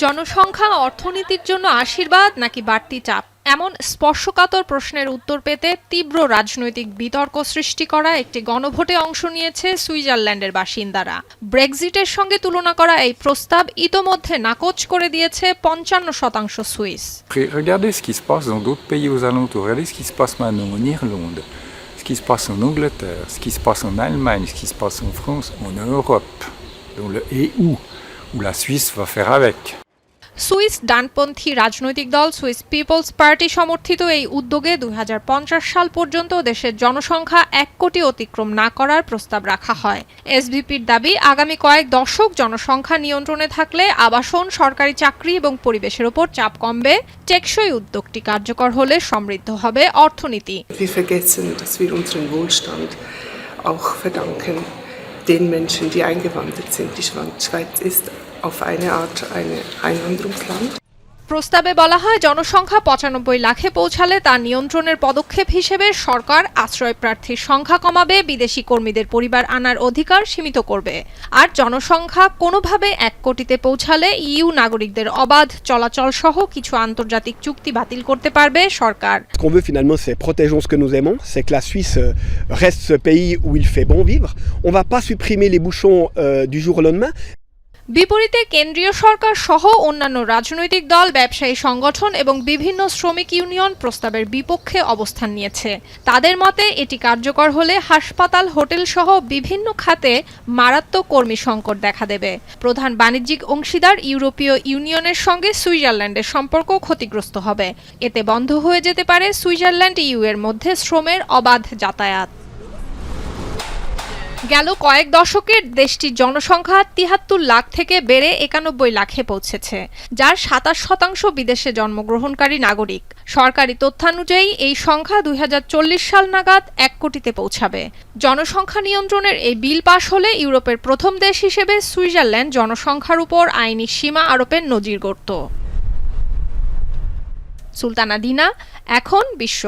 জনসংখ্যা অর্থনীতির জন্য আশীর্বাদ নাকি বাড়তি চাপ, এমন স্পর্শকাতর প্রশ্নের উত্তর পেতে তীব্র রাজনৈতিক বিতর্ক সৃষ্টি করা একটি গণভোটে অংশ নিয়েছে সুইজারল্যান্ডের বাসিন্দারা। ব্রেক্সিটের সঙ্গে তুলনা করা এই প্রস্তাব ইতোমধ্যে নাকচ করে দিয়েছে ৫৫% Swiss. Regardez ce qui se passe dans d'autres pays aux alentours. Regardez ce qui se passe maintenant en Irlande, ce qui se passe en Angleterre, ce qui se passe en Allemagne, ce qui se passe en France, en Europe, et où la Suisse va faire avec. Swiss ডানপন্থী রাজনৈতিক দল Swiss people's party সমর্থিত এই উদ্যোগে ২০৫০ সাল পর্যন্ত দেশের জনসংখ্যা ১ কোটি অতিক্রম না করার প্রস্তাব রাখা হয়। এসভিপির দাবি, আগামী কয়েক দশক জনসংখ্যা নিয়ন্ত্রণে থাকলে আবাসন, সরকারি চাকরি এবং পরিবেশের ওপর চাপ কমবে। টেকসই উদ্যোগটি কার্যকর হলে সমৃদ্ধ হবে অর্থনীতি। Wir vergessen, dass wir unseren Wohlstand auch verdanken den Menschen, die eingewandert sind. Die Schweiz ist auf eine Art ein Einwanderungsland. প্রস্তাবে বলা হয়, জনসংখ্যা ৯৫ লাখে পৌঁছালে তা নিয়ন্ত্রণের পদক্ষেপ হিসেবে সরকার আশ্রয় প্রার্থীর সংখ্যা কমাবে, বিদেশি কর্মীদের পরিবার আনার অধিকার সীমিত করবে। আর জনসংখ্যা কোনোভাবে ১ কোটিতে পৌঁছালে ইইউ নাগরিকদের অবাধ চলাচল সহ কিছু আন্তর্জাতিক চুক্তি বাতিল করতে পারবে সরকার। Ce qu'on veut finalement, c'est protégeons ce que nous aimons, c'est que la Suisse reste ce pays où il fait bon vivre. On va pas supprimer les bouchons du jour au lendemain. বিপরীতে কেন্দ্রীয় সরকার সহ অন্যান্য রাজনৈতিক দল, ব্যবসায়ী সংগঠন এবং বিভিন্ন শ্রমিক ইউনিয়ন প্রস্তাবের বিপক্ষে অবস্থান নিয়েছে। তাদের মতে, এটি কার্যকর হলে হাসপাতাল, হোটেল সহ বিভিন্ন খাতে মারাত্মক কর্মী সংকট দেখা দেবে। প্রধান বাণিজ্যিক অংশীদার ইউরোপীয় ইউনিয়নের সঙ্গে সুইজারল্যান্ডের সম্পর্ক ক্ষতিগ্রস্ত হবে। এতে বন্ধ হয়ে যেতে পারে সুইজারল্যান্ড ইইউ এর মধ্যে শ্রমের অবাধ যাতায়াত। গেল কয়েক দশকে দেশটির জনসংখ্যা ৭৩ লাখ থেকে বেড়ে ৯১ লাখে পৌঁছেছে, যার ২৭% বিদেশে জন্মগ্রহণকারী নাগরিক। সরকারি তথ্যানুযায়ী এই সংখ্যা ২০৪০ সাল নাগাদ ১ কোটিতে পৌঁছাবে। জনসংখ্যা নিয়ন্ত্রণের এই বিল পাশ হলে ইউরোপের প্রথম দেশ হিসেবে সুইজারল্যান্ড জনসংখ্যার উপর আইনি সীমা আরোপের নজির গড়ত। সুলতানা দিনা, এখন বিশ্ব।